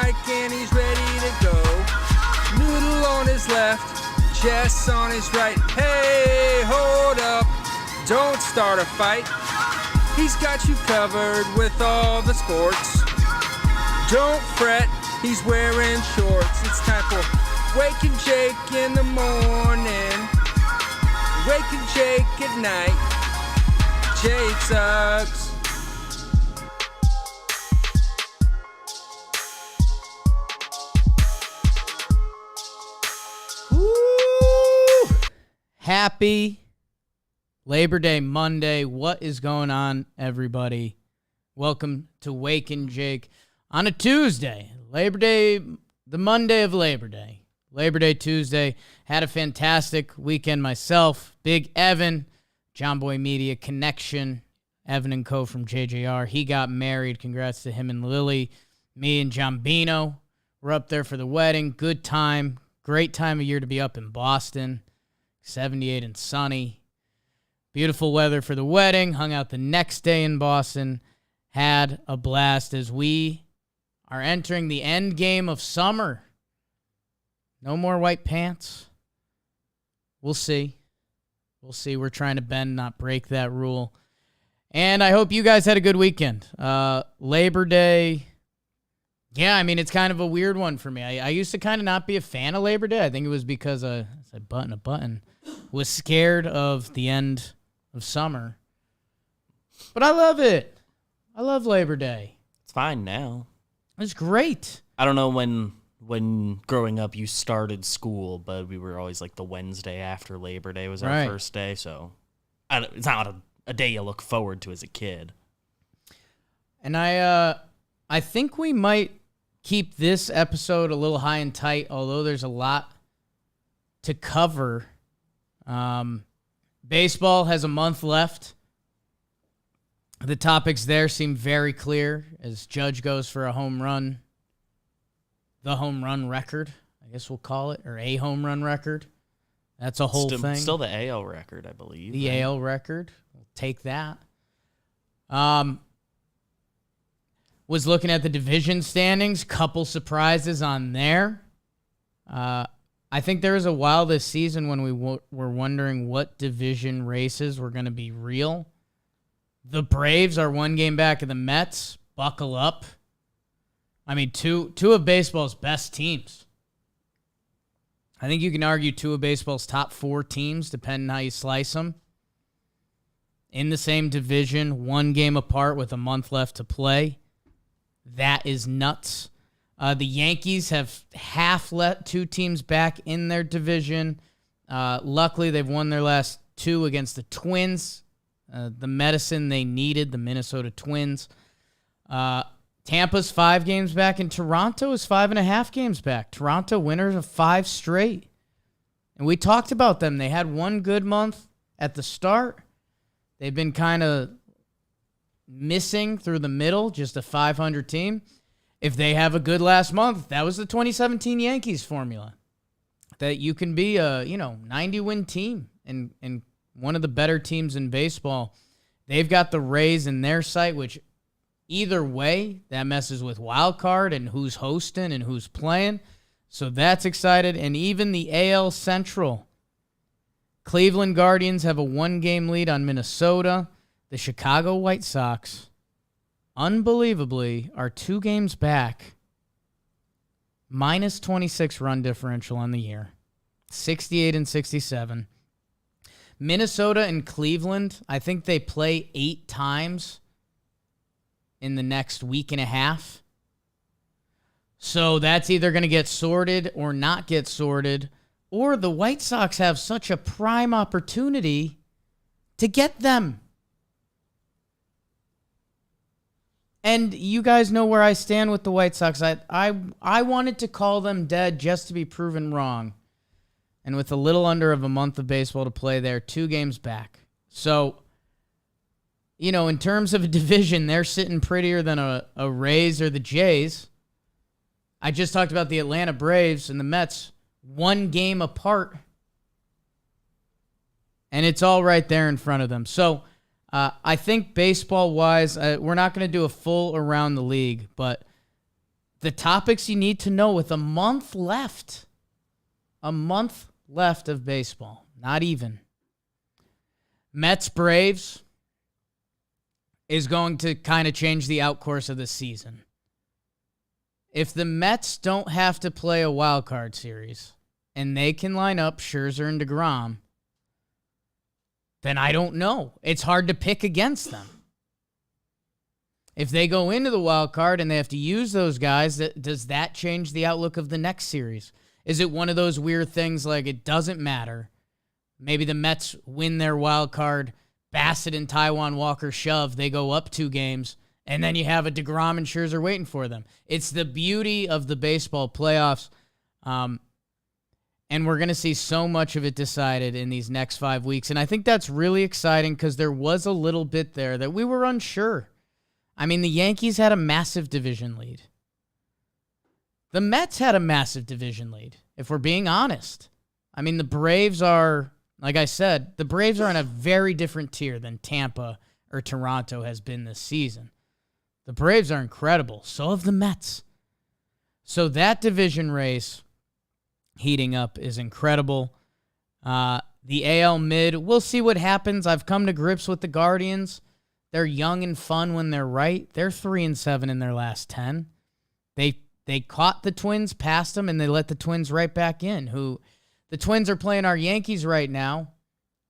mic and he's ready to go. Noodle on his left, Jess on his right. Hey, hold up, don't start a fight. He's got you covered with all the sports. Don't fret, he's wearing shorts. It's time for Waking Jake in the morning, Waking Jake at night. Jake sucks. Woo! Happy Labor Day Monday. What is going on, everybody? Welcome to Waking Jake on a Tuesday. Labor Day, the Monday of Labor Day. Labor Day Tuesday. Had a fantastic weekend myself. Big Evan, John Boy Media Connection, Evan and Co. from JJR. He got married. Congrats to him and Lily. Me and John Bino were up there for the wedding. Good time. Great time of year to be up in Boston. 78 and sunny. Beautiful weather for the wedding. Hung out the next day in Boston. Had a blast as we are entering the end game of summer. No more white pants. We'll see. We'll see. We're trying to bend, not break that rule. And I hope you guys had a good weekend. Labor Day. Yeah, I mean, it's kind of a weird one for me. I used to kind of not be a fan of Labor Day. I think it was because I said button, was scared of the end of summer. But I love it. I love Labor Day. It's fine now. It's great. I don't know when growing up you started school, but we were always like the Wednesday after Labor Day was our first day, so it's not a day you look forward to as a kid. And I think we might keep this episode a little high and tight, although there's a lot to cover. Baseball has a month left. The topics there seem very clear as Judge goes for a home run. The home run record, I guess we'll call it, or a home run record. That's a whole thing. Still the AL record, I believe. The AL record. We'll take that. Was looking at the division standings. Couple surprises on there. I think there was a while this season when we were wondering what division races were going to be real. The Braves are one game back of the Mets. Buckle up. I mean, two of baseball's best teams. I think you can argue two of baseball's top four teams, depending how you slice them. In the same division, one game apart with a month left to play. That is nuts. The Yankees have half let two teams back in their division. Luckily, they've won their last two against the Twins. The medicine they needed, the Minnesota Twins. Tampa's 5 games back, and Toronto is 5.5 games back. Toronto winners of 5 straight. And we talked about them. They had one good month at the start. They've been kind of missing through the middle, just a 500 team. If they have a good last month, that was the 2017 Yankees formula. That you can be a 90-win team and one of the better teams in baseball. They've got the Rays in their sight, which either way, that messes with wild card and who's hosting and who's playing. So that's excited. And even the AL Central. Cleveland Guardians have a 1-game lead on Minnesota. The Chicago White Sox, unbelievably, are 2 games back. Minus 26 run differential on the year. 68 and 67. Minnesota and Cleveland, I think they play 8 times in the next week and a half. So that's either going to get sorted or not get sorted, or the White Sox have such a prime opportunity to get them. And you guys know where I stand with the White Sox. I wanted to call them dead just to be proven wrong. And with a little under of a month of baseball to play, they're 2 games back. So, in terms of a division, they're sitting prettier than a Rays or the Jays. I just talked about the Atlanta Braves and the Mets, 1 game apart. And it's all right there in front of them. So, I think baseball-wise, we're not going to do a full around the league, but the topics you need to know with a month left. A month left of baseball. Not even. Mets Braves is going to kind of change the outcourse of the season. If the Mets don't have to play a wild card series and they can line up Scherzer and DeGrom, then I don't know. It's hard to pick against them. If they go into the wild card and they have to use those guys, does that change the outlook of the next series? Is it one of those weird things like it doesn't matter? Maybe the Mets win their wild card, Bassett and Taijuan Walker shove, they go up 2 games, and then you have a DeGrom and Scherzer waiting for them. It's the beauty of the baseball playoffs, and we're going to see so much of it decided in these next 5 weeks, and I think that's really exciting because there was a little bit there that we were unsure. I mean, the Yankees had a massive division lead. The Mets had a massive division lead, if we're being honest. I mean, the Braves are, like I said, the Braves are in a very different tier than Tampa or Toronto has been this season. The Braves are incredible. So have the Mets. So that division race heating up is incredible. The AL mid, we'll see what happens. I've come to grips with the Guardians. They're young and fun when they're right. They're 3-7 in their last 10. They caught the Twins, passed them, and they let the Twins right back in. The Twins are playing our Yankees right now.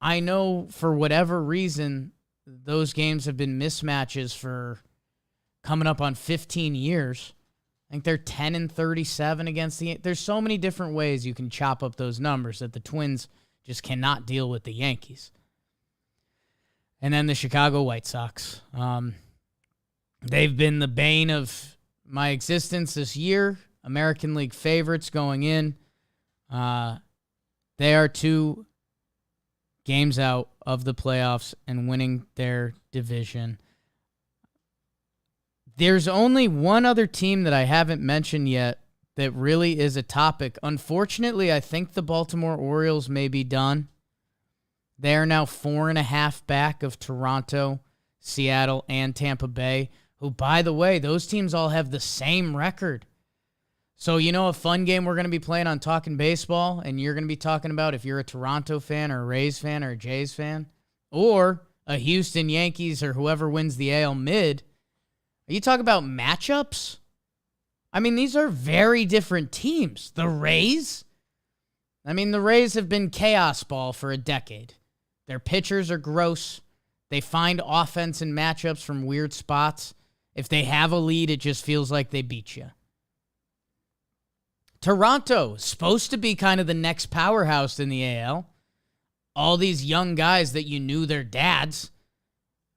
I know for whatever reason, those games have been mismatches for coming up on 15 years. I think they're 10-37 against the... There's so many different ways you can chop up those numbers that the Twins just cannot deal with the Yankees. And then the Chicago White Sox. They've been the bane of my existence this year. American League favorites going in. They are 2 games out of the playoffs and winning their division. There's only one other team that I haven't mentioned yet that really is a topic. Unfortunately, I think the Baltimore Orioles may be done. They are now 4.5 back of Toronto, Seattle, and Tampa Bay, who, by the way, those teams all have the same record. So, a fun game we're going to be playing on Talking Baseball, and you're going to be talking about if you're a Toronto fan or a Rays fan or a Jays fan, or a Houston Yankees or whoever wins the AL mid. You talk about matchups? I mean, these are very different teams. The Rays? The Rays have been chaos ball for a decade. Their pitchers are gross. They find offense in matchups from weird spots. If they have a lead, it just feels like they beat you. Toronto, supposed to be kind of the next powerhouse in the AL. All these young guys that you knew their dads,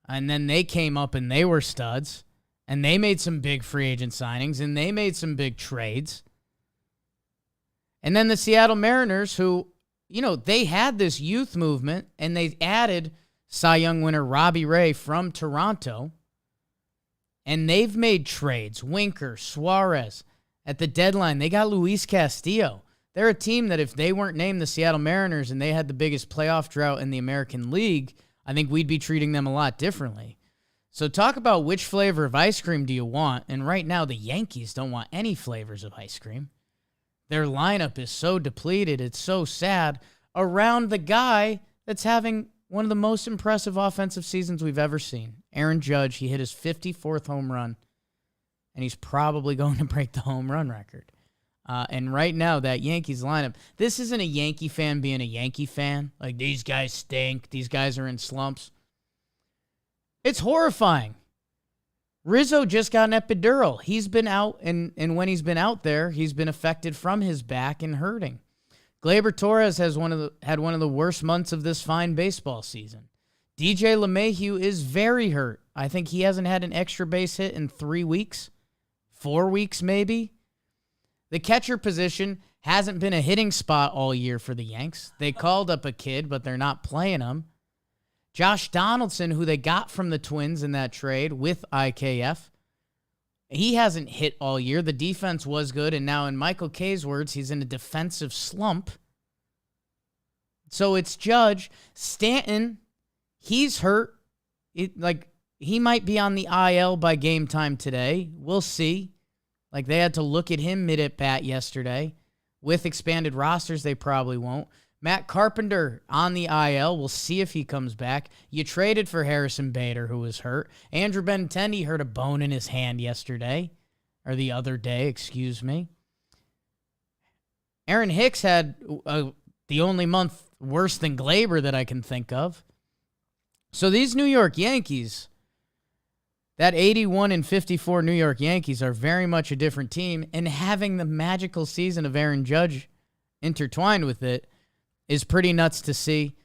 and then they came up and they were studs, and they made some big free agent signings, and they made some big trades. And then the Seattle Mariners, who, they had this youth movement, and they added Cy Young winner Robbie Ray from Toronto, and they've made trades. Winker, Suarez. At the deadline, they got Luis Castillo. They're a team that if they weren't named the Seattle Mariners and they had the biggest playoff drought in the American League, I think we'd be treating them a lot differently. So talk about which flavor of ice cream do you want, and right now the Yankees don't want any flavors of ice cream. Their lineup is so depleted, it's so sad, around the guy that's having one of the most impressive offensive seasons we've ever seen. Aaron Judge, he hit his 54th home run, and he's probably going to break the home run record. And right now, that Yankees lineup, this isn't a Yankee fan being a Yankee fan. Like, these guys stink. These guys are in slumps. It's horrifying. Rizzo just got an epidural. He's been out, and when he's been out there, he's been affected from his back and hurting. Gleyber Torres had one of the worst months of this fine baseball season. DJ LeMahieu is very hurt. I think he hasn't had an extra base hit in 3 weeks. 4 weeks, maybe. The catcher position hasn't been a hitting spot all year for the Yanks. They called up a kid, but they're not playing him. Josh Donaldson, who they got from the Twins in that trade with IKF, he hasn't hit all year. The defense was good, and now in Michael K's words, he's in a defensive slump. So it's Judge. Stanton, he's hurt. He might be on the IL by game time today. We'll see. Like, they had to look at him mid-at-bat yesterday. With expanded rosters, they probably won't. Matt Carpenter on the IL. We'll see if he comes back. You traded for Harrison Bader, who was hurt. Andrew Benintendi hurt a bone in his hand yesterday. Or the other day, excuse me. Aaron Hicks had the only month worse than Glaber that I can think of. So these New York Yankees, that 81-54 New York Yankees are very much a different team, and having the magical season of Aaron Judge intertwined with it is pretty nuts to see.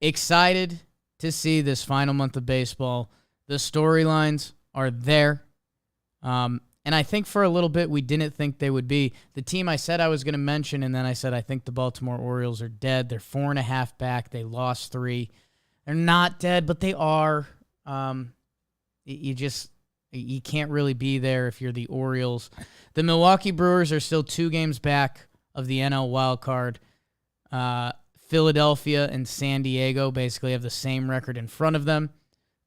Excited to see this final month of baseball. The storylines are there. And I think for a little bit we didn't think they would be. The team I said I was going to mention, and then I said I think the Baltimore Orioles are dead. They're 4.5 back. They lost 3. They're not dead, but they are. You can't really be there if you're the Orioles. The Milwaukee Brewers are still 2 games back of the NL wild card. Philadelphia and San Diego basically have the same record in front of them.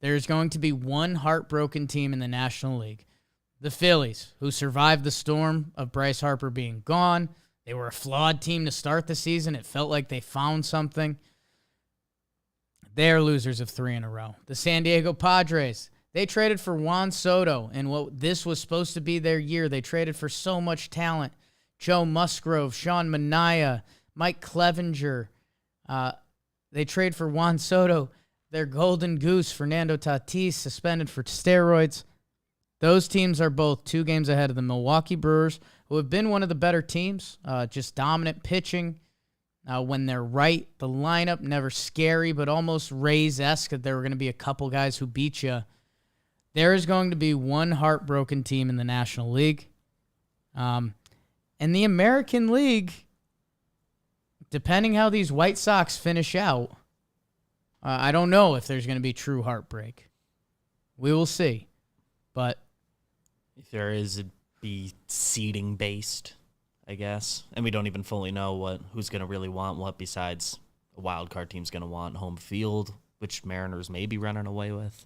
There's going to be one heartbroken team in the National League. The Phillies, who survived the storm of Bryce Harper being gone. They were a flawed team to start the season. It felt like they found something. They're losers of 3 in a row. The San Diego Padres, they traded for Juan Soto, and what this was supposed to be their year. They traded for so much talent. Joe Musgrove, Sean Manaea, Mike Clevenger. They trade for Juan Soto. Their golden goose, Fernando Tatis, suspended for steroids. Those teams are both 2 games ahead of the Milwaukee Brewers, who have been one of the better teams, just dominant pitching. When they're right, the lineup, never scary, but almost Rays-esque, that there were going to be a couple guys who beat you. There is going to be one heartbroken team in the National League. And the American League, depending how these White Sox finish out, I don't know if there's going to be true heartbreak. We will see. But if there is, it'd be seeding based, I guess. And we don't even fully know who's going to really want what, besides a wild card team's going to want home field, which Mariners may be running away with.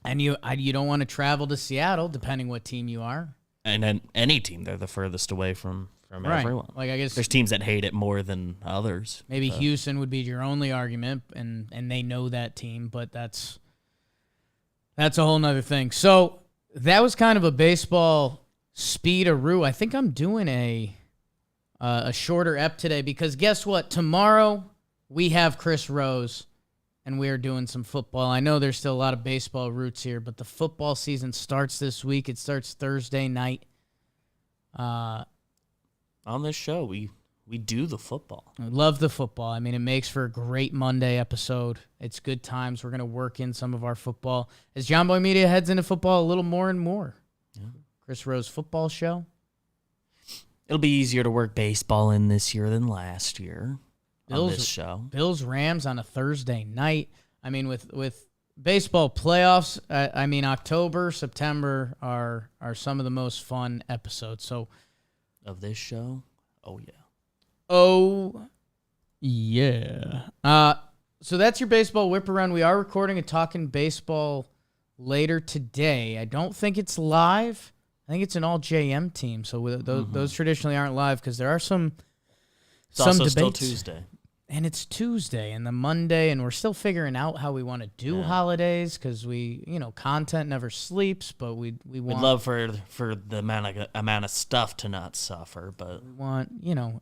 And you don't want to travel to Seattle, depending what team you are. And then any team, they're the furthest away from right. everyone. Like, I guess there's teams that hate it more than others. Maybe Houston would be your only argument, and they know that team, but that's a whole nother thing. So that was kind of a baseball speed-a-roo. I think I'm doing a shorter ep today because guess what? Tomorrow we have Chris Rose, and we are doing some football. I know there's still a lot of baseball roots here, but the football season starts this week. It starts Thursday night. On this show, we do the football. I love the football. I mean, it makes for a great Monday episode. It's good times. We're going to work in some of our football. As John Boy Media heads into football a little more and more. Yeah. Chris Rose Football Show. It'll be easier to work baseball in this year than last year on this show. Bills Rams on a Thursday night. I mean, with baseball playoffs, I mean, October, September are some of the most fun episodes. So of this show, oh yeah. Oh, yeah. So that's your baseball whip around. We are recording a Talking Baseball later today. I don't think it's live. I think it's an all JM team. So those traditionally aren't live because there are some debates. Still Tuesday. And it's Tuesday and the Monday, and we're still figuring out how we want to do holidays because content never sleeps, but we'd love for the amount of stuff to not suffer, but we want,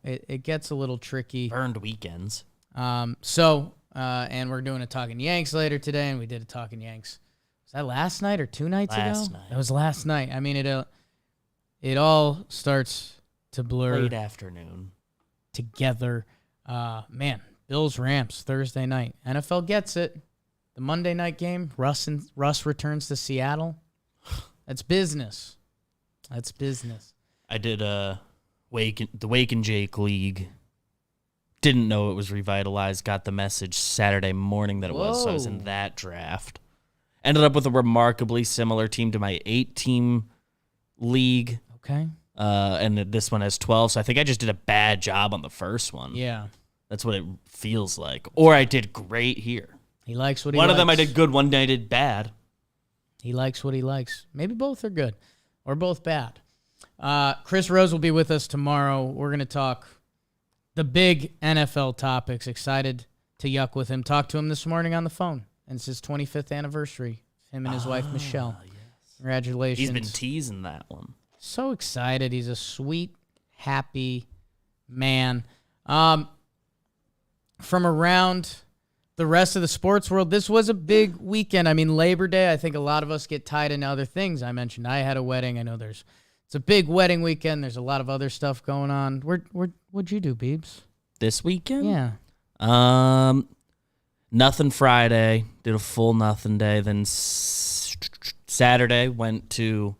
it gets a little tricky. Earned weekends. And we're doing a Talking Yanks later today, and we did a Talking Yanks. Was that last night or 2 nights ago? Last night. It was last night. I mean, it all starts to blur. Late afternoon. Together. Man, Bills Rams Thursday night. NFL gets it. The Monday night game, Russ returns to Seattle. That's business. That's business. I did the Wake and Jake League. Didn't know it was revitalized. Got the message Saturday morning that it was. So I was in that draft. Ended up with a remarkably similar team to my 8-team league. Okay. And this one has 12. So I think I just did a bad job on the first one. Yeah. That's what it feels like. Or I did great here. He likes what he likes. likes. One of them I did good, one I did bad. He likes what he likes. Maybe both are good or both bad. Chris Rose will be with us tomorrow. We're going to talk the big NFL topics. Excited to yuck with him. Talked to him this morning on the phone. And it's his 25th anniversary. Him and his wife, Michelle. Yes. Congratulations. He's been teasing that one. So excited. He's a sweet, happy man. From around the rest of the sports world, this was a big weekend. I mean, Labor Day, I think a lot of us get tied into other things. I mentioned I had a wedding. I know it's a big wedding weekend. There's a lot of other stuff going on. What'd you do, Beebs? This weekend? Yeah. Nothing Friday. Did a full nothing day. Then Saturday went to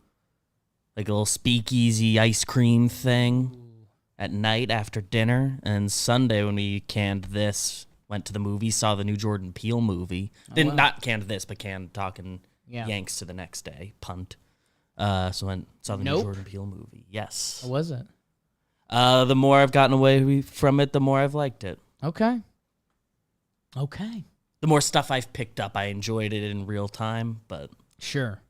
like a little speakeasy ice cream thing at night after dinner. And Sunday when we canned this, went to the movie, saw the new Jordan Peele movie. Not canned this, but canned Talking Yanks to the next day. Punt. So went saw the new Jordan Peele movie. Yes. What was it? The more I've gotten away from it, the more I've liked it. Okay. The more stuff I've picked up, I enjoyed it in real time, but Sure.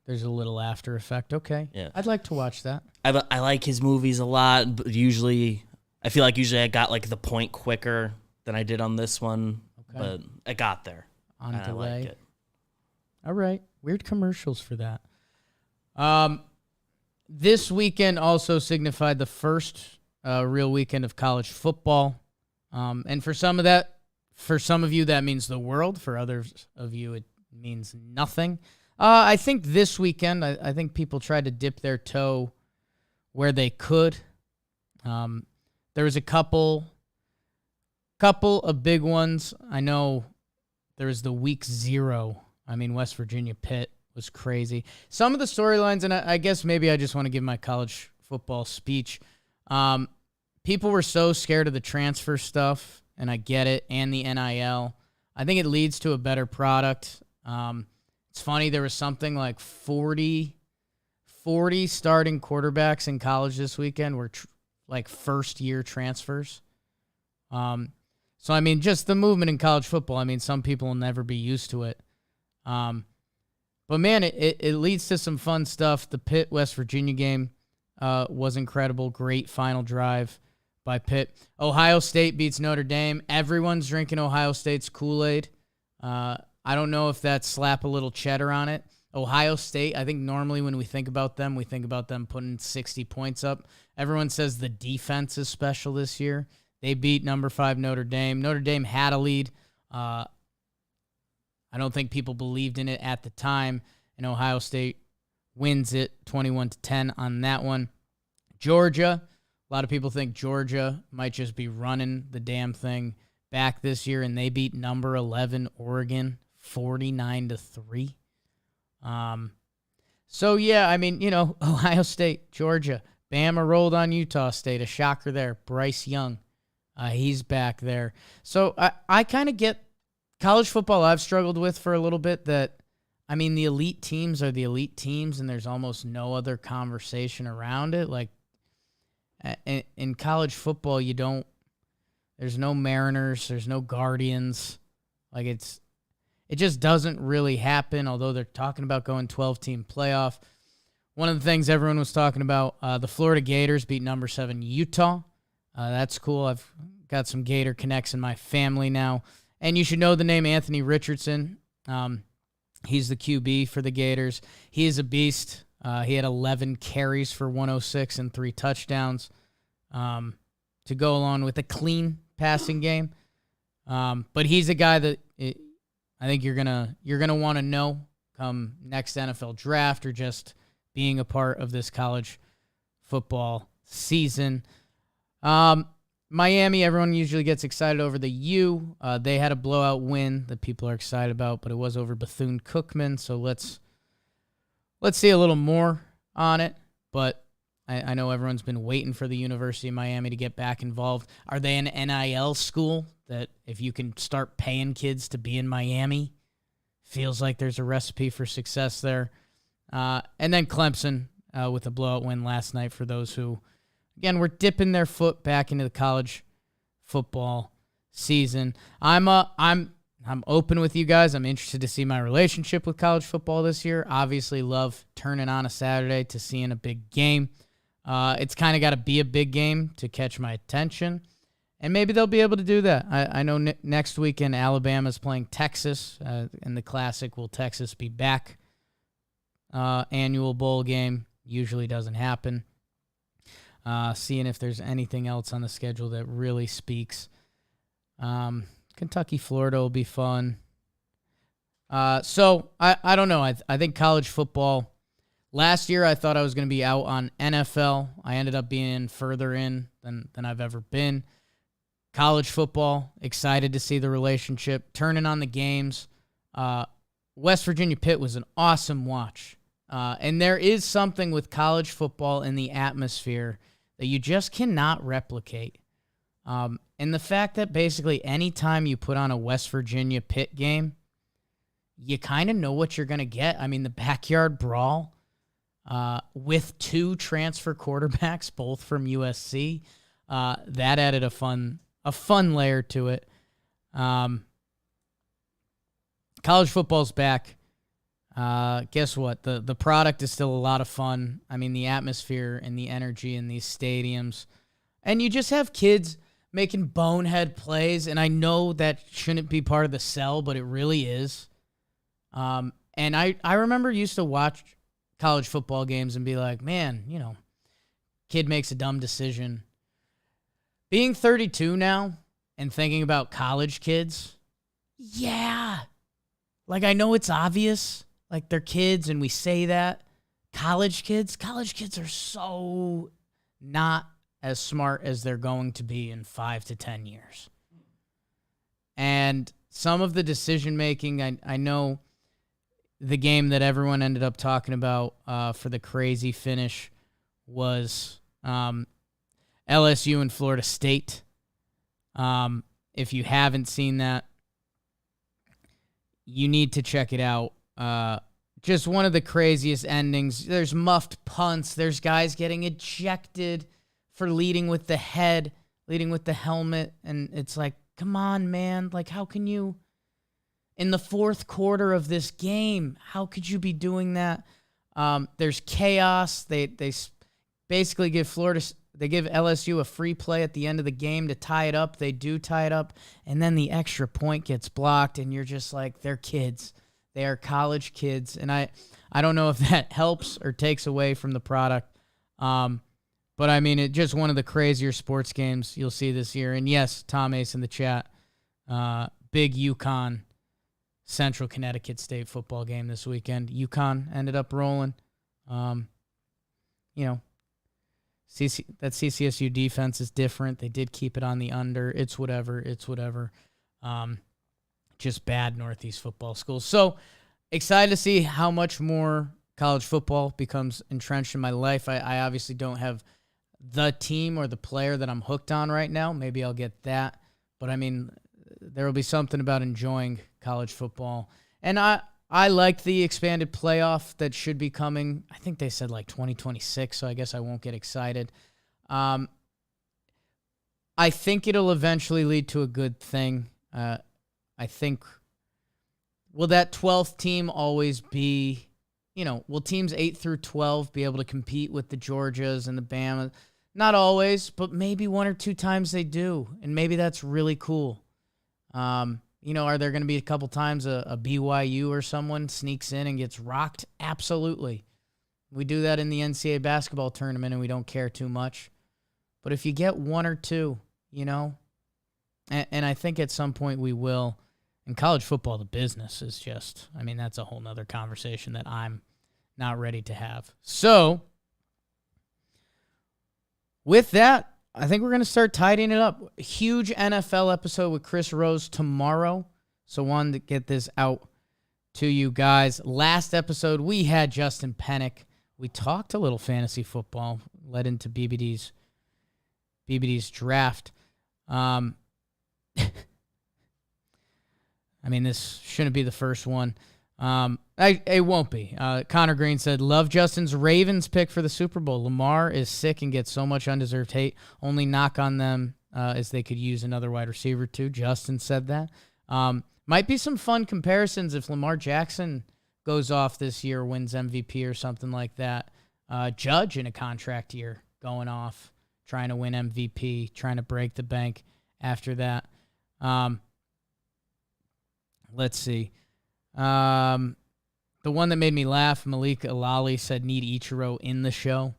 There's a little after effect. Okay. Yeah. I'd like to watch that. I like his movies a lot, but I feel like usually I got like the point quicker than I did on this one, but I got there. On and delay. I like it. All right. Weird commercials for that. This weekend also signified the first real weekend of college football. And for some of you, that means the world. For others of you, it means nothing. I think this weekend, I think people tried to dip their toe where they could. There was a couple of big ones. I know there was the week 0. I mean, West Virginia Pitt was crazy. Some of the storylines, and I guess maybe I just want to give my college football speech. People were so scared of the transfer stuff, and I get it, and the NIL. I think it leads to a better product. It's funny, there was something like 40 starting quarterbacks in college this weekend were like first-year transfers. So, I mean, just the movement in college football, I mean, some people will never be used to it. But, man, it leads to some fun stuff. The Pitt-West Virginia game was incredible. Great final drive by Pitt. Ohio State beats Notre Dame. Everyone's drinking Ohio State's Kool-Aid. I don't know if that's slap a little cheddar on it. Ohio State, I think normally when we think about them putting 60 points up. Everyone says the defense is special this year. They beat number 5 Notre Dame. Notre Dame had a lead. I don't think people believed in it at the time, and Ohio State wins it 21-10 on that one. Georgia, a lot of people think Georgia might just be running the damn thing back this year, and they beat number 11 Oregon 49-3. So, yeah, I mean, Ohio State, Georgia, Bama rolled on Utah State, a shocker there. Bryce Young, he's back there. So I kind of get college football I've struggled with for a little bit that, I mean, the elite teams are the elite teams, and there's almost no other conversation around it. Like, in college football, there's no Mariners, there's no Guardians. Like, it just doesn't really happen, although they're talking about going 12-team playoff. One of the things everyone was talking about, the Florida Gators beat number 7 Utah. That's cool. I've got some Gator connects in my family now. And you should know the name Anthony Richardson. He's the QB for the Gators. He is a beast. He had 11 carries for 106 and 3 touchdowns to go along with a clean passing game. But he's a guy that I think you're gonna want to know come next NFL draft or just being a part of this college football season. Miami, everyone usually gets excited over the U. They had a blowout win that people are excited about, but it was over Bethune-Cookman. So let's see a little more on it. But I know everyone's been waiting for the University of Miami to get back involved. Are they an NIL school that if you can start paying kids to be in Miami, feels like there's a recipe for success there? And then Clemson with a blowout win last night for those who, again, were dipping their foot back into the college football season. I'm I'm open with you guys. I'm interested to see my relationship with college football this year. Obviously love turning on a Saturday to seeing a big game. It's kind of got to be a big game to catch my attention. And maybe they'll be able to do that. I know next weekend Alabama's playing Texas in the Classic. Will Texas be back? Annual bowl game usually doesn't happen. Seeing if there's anything else on the schedule that really speaks. Kentucky, Florida will be fun. So I don't know. I think college football. Last year I thought I was going to be out on NFL. I ended up being further in than I've ever been. College football, excited to see the relationship, turning on the games. West Virginia Pitt was an awesome watch. And there is something with college football in the atmosphere that you just cannot replicate. And the fact that basically any time you put on a West Virginia Pitt game, you kind of know what you're going to get. I mean, the backyard brawl with two transfer quarterbacks, both from USC, that added a fun layer to it. College football's back. Guess what? The product is still a lot of fun. I mean, the atmosphere and the energy in these stadiums. And you just have kids making bonehead plays, and I know that shouldn't be part of the sell, but it really is. And I remember used to watch college football games and be like, man, kid makes a dumb decision. Being 32 now and thinking about college kids, yeah. Like, I know it's obvious. Like, they're kids and we say that. College kids are so not as smart as they're going to be in 5 to 10 years. And some of the decision-making, I know the game that everyone ended up talking about for the crazy finish was LSU and Florida State. If you haven't seen that, you need to check it out. Just one of the craziest endings. There's muffed punts. There's guys getting ejected for leading with the head, leading with the helmet. And it's like, come on, man. Like, how can you, in the fourth quarter of this game, how could you be doing that? There's chaos. They basically give LSU a free play at the end of the game to tie it up. They do tie it up, and then the extra point gets blocked, and you're just like, they're kids. They are college kids, and I don't know if that helps or takes away from the product. But, I mean, it's just one of the crazier sports games you'll see this year. And, yes, Tom Ace in the chat, big UConn, Central Connecticut State football game this weekend. UConn ended up rolling. That CCSU defense is different. They did keep it on the under. It's whatever. Just bad Northeast football schools. So excited to see how much more college football becomes entrenched in my life. I obviously don't have the team or the player that I'm hooked on right now. Maybe I'll get that. But, I mean, there will be something about enjoying college football. And I like the expanded playoff that should be coming. I think they said like 2026, so I guess I won't get excited. I think it'll eventually lead to a good thing. I think, will that 12th team always be, will teams 8 through 12 be able to compete with the Georgias and the Bama? Not always, but maybe one or two times they do, and maybe that's really cool. Are there going to be a couple times a BYU or someone sneaks in and gets rocked? Absolutely. We do that in the NCAA basketball tournament, and we don't care too much. But if you get one or two, and I think at some point we will. And college football, the business is just, that's a whole nother conversation that I'm not ready to have. So, with that, I think we're going to start tidying it up. A huge NFL episode with Chris Rose tomorrow. So wanted to get this out to you guys. Last episode, we had Justin Pennick. We talked a little fantasy football, led into BBD's draft. This shouldn't be the first one. It won't be. Connor Green said, love Justin's Ravens pick for the Super Bowl. Lamar is sick and gets so much undeserved hate. Only knock on them is they could use another wide receiver too. Justin said that. Might be some fun comparisons if Lamar Jackson goes off this year, wins MVP or something like that. Judge in a contract year going off, trying to win MVP, trying to break the bank after that. Let's see. The one that made me laugh, Malik Alali said, need Ichiro in the show.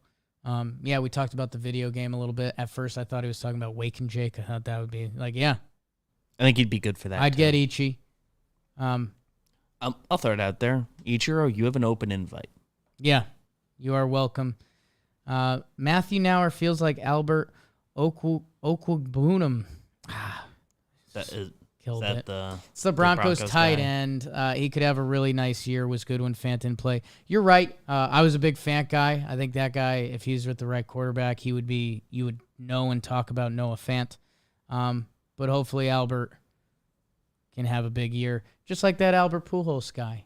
Yeah, we talked about the video game a little bit. At first, I thought he was talking about Wake and Jake. I thought that would be like, yeah. I think he'd be good for that. I'd get Ichi. I'll throw it out there. Ichiro, you have an open invite. Yeah, you are welcome. Matthew Nauer feels like Albert Okwuegbunam. Killed it. It's the Broncos tight end. He could have a really nice year. Was good when Fant didn't play. You're right. I was a big Fant guy. I think that guy, if he's with the right quarterback, you would know and talk about Noah Fant. But hopefully Albert can have a big year, just like that Albert Pujols guy.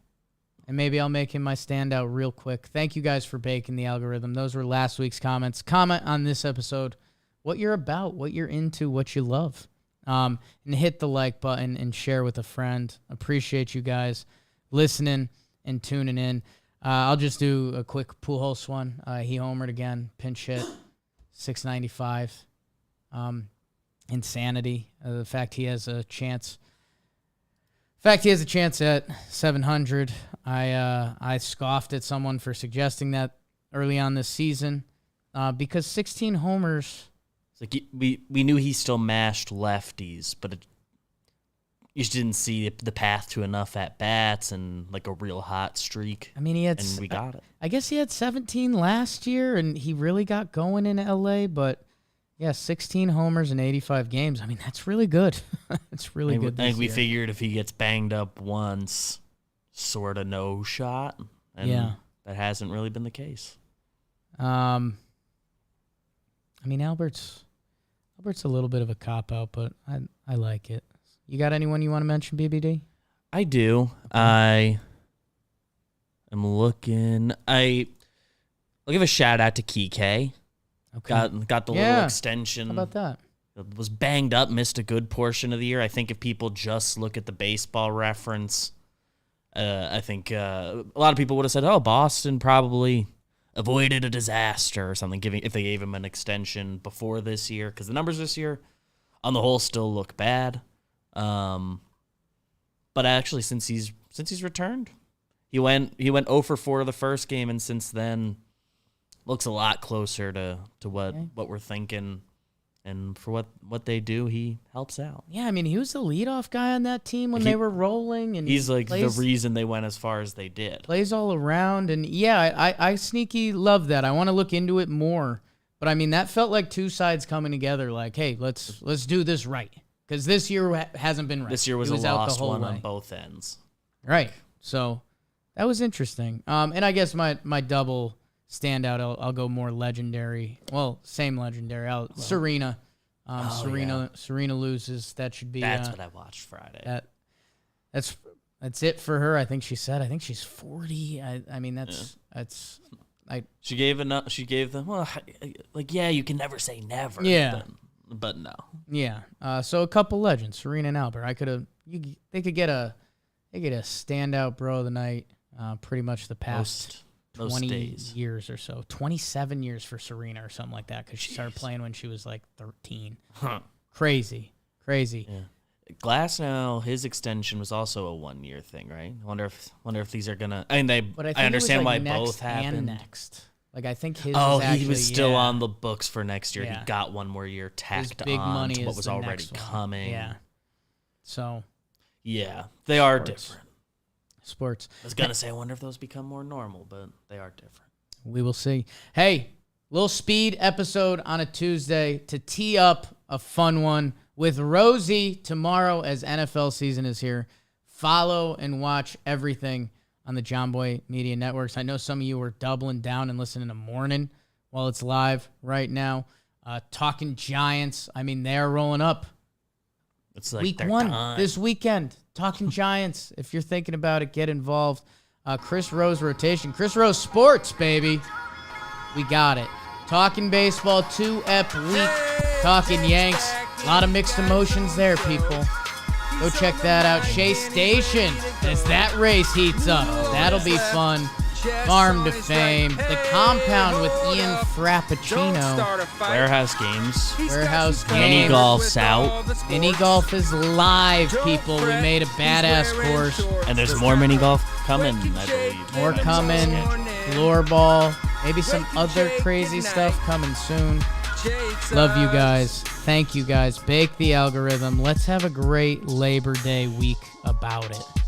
And maybe I'll make him my standout real quick. Thank you guys for baking the algorithm. Those were last week's comments. Comment on this episode what you're about, what you're into, what you love. And hit the like button and share with a friend. Appreciate you guys listening and tuning in. I'll just do a quick Pujols one. He homered again, pinch hit, 695. Insanity. The fact he has a chance. At 700. I scoffed at someone for suggesting that early on this season because 16 homers. It's like we knew he still mashed lefties, but you just didn't see the path to enough at bats and like a real hot streak. I mean, and we got it. I guess he had 17 last year, and he really got going in LA. But yeah, 16 homers in 85 games. I mean, that's really good. It's really good. I think we figured if he gets banged up once, sort of no shot, and that hasn't really been the case. I mean, Albert's a little bit of a cop-out, but I like it. You got anyone you want to mention, BBD? I do. Okay. I am looking. I'll give a shout-out to Kike. Okay. Got the little extension. How about that? Was banged up, missed a good portion of the year. I think if people just look at the baseball reference, I think a lot of people would have said, oh, Boston probably avoided a disaster or something, if they gave him an extension before this year, because the numbers this year, on the whole, still look bad. But actually, since he's returned, he went 0 for 4 the first game, and since then, looks a lot closer to what we're thinking. And for what they do, he helps out. Yeah, I mean, he was the leadoff guy on that team when they were rolling. And he's like the reason they went as far as they did. Plays all around. And, yeah, I sneaky love that. I want to look into it more. But, I mean, that felt like two sides coming together like, hey, let's do this right. Because this year hasn't been right. This year was a lost one on both ends. Right. So that was interesting. And I guess my double standout, I'll go more legendary. Well, same legendary. Serena. Serena loses. That should be. That's what I watched Friday. That's it for her. I think she said. I think she's 40. I mean, that's. She gave them. Well, like you can never say never. Yeah. But no. Yeah. So a couple legends, Serena and Albert. They could get a standout bro of the night. Pretty much the past. 20 years or so. 27 years for Serena or something like that because she started playing when she was like 13. Huh. Crazy. Yeah. Glasnow, his extension was also a 1-year thing, right? I wonder if these are gonna. I mean, I understand why both happened. Next. Like I think his. Oh, was actually, he was still on the books for next year. Yeah. He got one more year tacked his big on money to what was already coming. Yeah. So. Yeah, they are different. Sports. I was gonna say, I wonder if those become more normal, but they are different. We will see. Hey, little speed episode on a Tuesday to tee up a fun one with Rosie tomorrow as NFL season is here. Follow and watch everything on the John Boy Media Networks. I know some of you are doubling down and listening in the morning while it's live right now. Talking Giants. I mean, they're rolling up. It's like Week 1 this weekend. Talking Giants. If you're thinking about it, get involved. Chris Rose rotation. Chris Rose Sports, baby. We got it. Talking baseball, 2-ep week. Talking Yanks. A lot of mixed emotions there, people. Go check that out. Shea Station, as that race heats up. That'll be fun. Farm to Fame. The Compound with Ian Frappuccino. Warehouse Games. Warehouse Mini Games. Golf's out. Mini golf is live, people. We made a badass course. And there's more mini golf coming, I believe. More coming. Floorball. Maybe some other crazy stuff coming soon. Love you guys. Thank you guys. Bake the algorithm. Let's have a great Labor Day week about it.